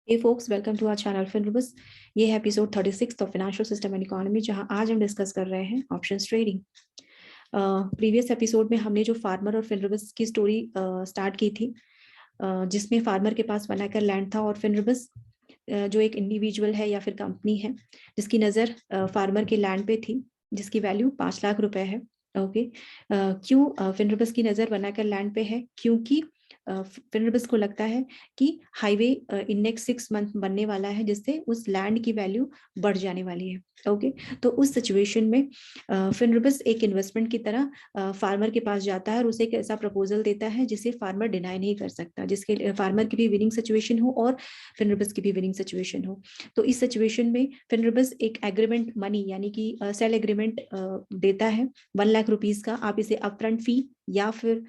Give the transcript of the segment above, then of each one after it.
Hey folks, welcome to our channel FinRobust। ये है episode 36 of financial system and economy, जहां आज हम डिस्कस कर रहे हैं ऑप्शंस ट्रेडिंग। प्रीवियस एपिसोड में हमने जो फार्मर और FinRobust की स्टोरी स्टार्ट की थी, जिसमें फार्मर के पास 1 एकड़ लैंड था और FinRobust जो एक इंडिविजुअल है या फिर कंपनी है जिसकी नज़र फार्मर के लैंड पे थी, जिसकी वैल्यू 5 लाख रुपए है। ओके, क्यों FinRobust की नज़र 1 एकड़ लैंड पे है? क्योंकि FinRobust को लगता है कि हाईवे इन नेक्स्ट 6 मंथ बनने वाला है, जिससे उस लैंड की वैल्यू बढ़ जाने वाली है। ओके, तो उस सिचुएशन में FinRobust एक इन्वेस्टमेंट की तरह फार्मर के पास जाता है और उसे एक ऐसा प्रपोजल देता है जिसे फार्मर डिनाई नहीं कर सकता, जिसके फार्मर की भी विनिंग सिचुएशन हो और FinRobust की भी विनिंग सिचुएशन हो। तो इस सिचुएशन में FinRobust एक एग्रीमेंट मनी यानी कि सेल एग्रीमेंट देता है 1 लाख रुपीज का। आप इसे अपफ्रंट फी या फिर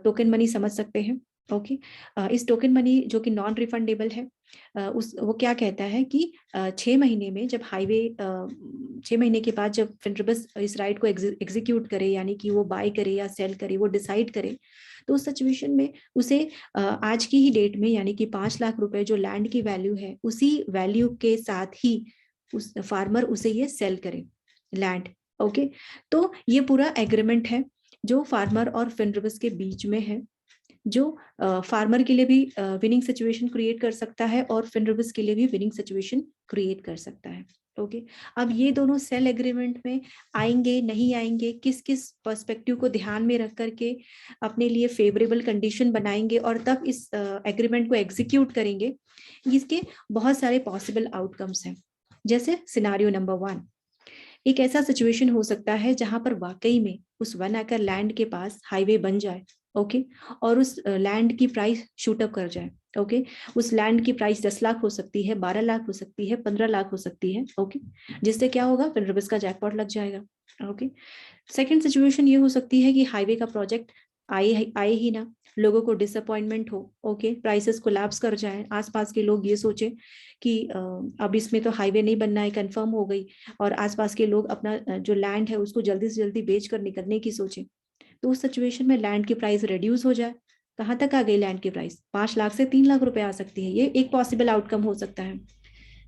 टोकन मनी समझ सकते हैं। ओके, इस टोकन मनी जो कि नॉन रिफंडेबल है, उस वो क्या कहता है कि 6 महीने में जब हाईवे 6 महीने के बाद जब FinRobust इस राइट को एग्जीक्यूट करे, यानी कि वो बाय करे या सेल करे, वो डिसाइड करे, तो उस सिचुएशन में उसे आज की ही डेट में यानी कि 5 लाख रुपए जो लैंड की वैल्यू है, उसी वैल्यू के साथ ही उस फार्मर उसे ये सेल करे लैंड। ओके, तो ये पूरा एग्रीमेंट है जो फार्मर और FinRobust के बीच में है, जो फार्मर के लिए भी विनिंग सिचुएशन क्रिएट कर सकता है और FinRobust के लिए भी विनिंग सिचुएशन क्रिएट कर सकता है। ओके, अब ये दोनों सेल एग्रीमेंट में आएंगे नहीं आएंगे, किस किस पर्सपेक्टिव को ध्यान में रख करके अपने लिए फेवरेबल कंडीशन बनाएंगे और तब इस एग्रीमेंट को एग्जीक्यूट करेंगे, इसके बहुत सारे पॉसिबल आउटकम्स हैं। जैसे सिनारियो नंबर 1, एक ऐसा सिचुएशन हो सकता है जहां पर वाकई में उस 1 एकड़ लैंड के पास हाईवे बन जाए। ओके, और उस लैंड की प्राइस शूट अप कर जाए। ओके, उस लैंड की प्राइस 10 लाख हो सकती है, 12 लाख हो सकती है, 15 लाख हो सकती है। ओके, जिससे क्या होगा, FinRobust का जैकपॉट लग जाएगा। ओके, सेकंड सिचुएशन ये हो सकती है कि हाईवे का प्रोजेक्ट आए ही ना, लोगों को डिसअपॉइंटमेंट हो। ओके, प्राइसेस कोलैप्स कर जाए, आसपास के लोग ये सोचे कि अब इसमें तो हाईवे नहीं बनना है, कंफर्म हो गई, और आसपास के लोग अपना जो लैंड है उसको जल्दी से जल्दी बेच कर निकलने की सोचे। तो उस सिचुएशन में लैंड की प्राइस रिड्यूस हो जाए। कहाँ तक आ गई लैंड की प्राइस? 5 लाख से 3 लाख रुपए आ सकती है। ये एक पॉसिबल आउटकम हो सकता है।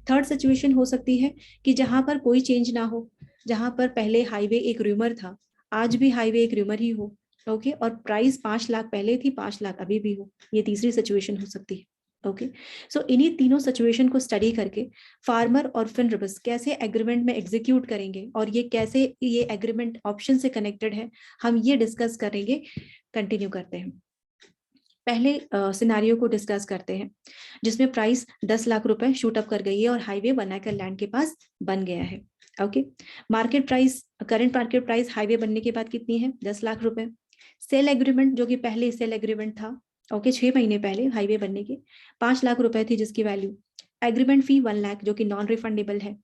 थर्ड सिचुएशन हो सकती है कि जहां पर कोई चेंज ना हो, जहां पर पहले हाईवे एक रूमर था, आज भी हाईवे एक रूमर ही हो। ओके, और प्राइस 5 लाख पहले थी, 5 लाख अभी भी हो। ये तीसरी सिचुएशन हो सकती है। ओके, सो इन्हीं तीनों सिचुएशन को स्टडी करके फार्मर और FinRobust कैसे एग्रीमेंट में एग्जीक्यूट करेंगे और ये कैसे ये एग्रीमेंट ऑप्शन से कनेक्टेड है, हम ये डिस्कस करेंगे। कंटिन्यू करते हैं, पहले सिनारियो को डिस्कस करते हैं जिसमें प्राइस 10 लाख रुपए शूट अप कर गई है और हाईवे 1 एकड़ लैंड के पास बन गया है। Okay, market price, current market price highway बनने के बाद कितनी है? 10 लाख रुपए। सेल एग्रीमेंट जो कि पहले सेल एग्रीमेंट था, ओके, 6 महीने पहले हाईवे बनने के, 5 लाख रुपए थी जिसकी वैल्यू। एग्रीमेंट फी 1 लाख जो कि नॉन रिफंडेबल है।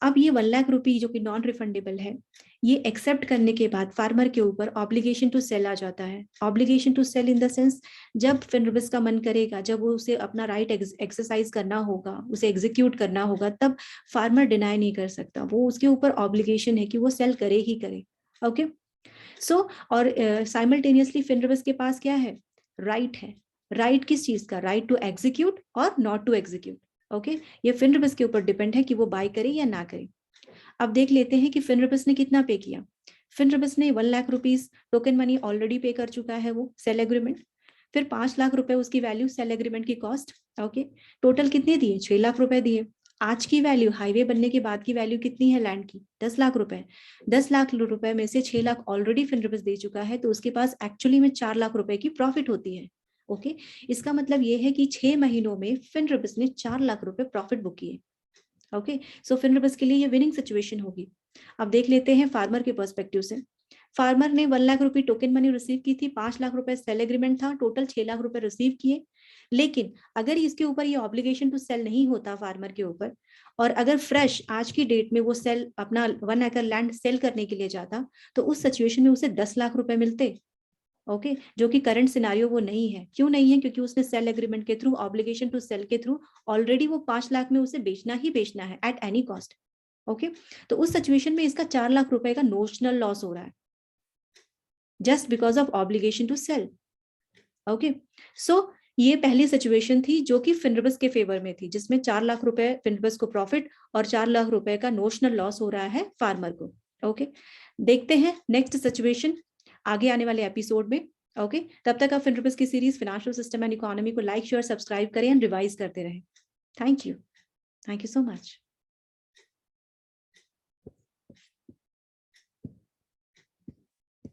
अब ये 1 लाख रुपी जो कि नॉन रिफंडेबल है, ये एक्सेप्ट करने के बाद फार्मर के ऊपर ऑब्लिगेशन टू सेल आ जाता है। Obligation to sell in the sense, जब FinRobust का मन करेगा, जब वो उसे अपना राइट एक्सरसाइज करना होगा, उसे एग्जीक्यूट करना होगा, तब फार्मर डिनाई नहीं कर सकता। वो उसके ऊपर ऑब्लिगेशन है कि वो सेल करे ही करे। ओके, सो और साइमल्टेनियसली FinRobust के पास क्या है? राइट है। राइट किस चीज का? राइट टू एग्जीक्यूट और नॉट टू एग्जीक्यूट। ओके, ये FinRobust के ऊपर डिपेंड है कि वो बाय करे या ना करे। अब देख लेते हैं कि FinRobust ने कितना पे किया। FinRobust ने 1 lakh rupees token money already पे कर चुका है, वो सेल एग्रीमेंट। फिर 5 लाख रुपए उसकी वैल्यू, सेल एग्रीमेंट की कॉस्ट। ओके, टोटल कितने दिए? 6 लाख रुपए दिए। आज की वैल्यू, हाईवे बनने के बाद की वैल्यू कितनी है लैंड की? 10 लाख रुपए। 10 लाख रुपए में से 6 लाख ऑलरेडी FinRobust दे चुका है, तो उसके पास एक्चुअली में 4 लाख रुपए की प्रॉफिट होती है। ओके, इसका मतलब ये है कि 6 महीनों में FinRobust ने 4 लाख रुपए प्रॉफिट बुक किए। ओके, सो FinRobust के लिए ये विनिंग सिचुएशन होगी। अब देख लेते हैं फार्मर के पर्सपेक्टिव से। फार्मर ने 1 लाख रुपए टोकन मनी रिसीव की थी, 5 लाख रुपए सेल एग्रीमेंट था, टोटल 6 लाख रुपए रिसीव किए। लेकिन अगर इसके ऊपर ये ऑब्लिगेशन टू सेल नहीं होता फार्मर के ऊपर, और अगर फ्रेश आज की डेट में वो सेल अपना 1 एकड़ लैंड सेल करने के लिए जाता, तो उस सिचुएशन में उसे 10 लाख रुपए मिलते। ओके, जो कि करंट सिनारियो वो नहीं है। क्यों नहीं है? क्योंकि उसने सेल एग्रीमेंट के थ्रू, ऑब्लिगेशन टू सेल के थ्रू ऑलरेडी वो 5 लाख में उसे बेचना ही बेचना है एट एनी कॉस्ट। ओके, तो उस सिचुएशन में इसका 4 लाख रुपए का नोशनल लॉस हो रहा है, just because of obligation to sell. Okay, so ये पहली सिचुएशन थी जो कि फिनरबिस के फेवर में थी, जिसमें 4 लाख रुपए फिनरबिस को प्रॉफिट और 4 लाख रुपए का नोशनल लॉस हो रहा है फार्मर को। ओके, देखते हैं नेक्स्ट सिचुएशन आगे आने वाले एपिसोड में। ओके, तब तक आप फिनरबिस की series financial system and economy को लाइक शेयर सब्सक्राइब करें एंड रिवाइज करते रहें। Thank you so much.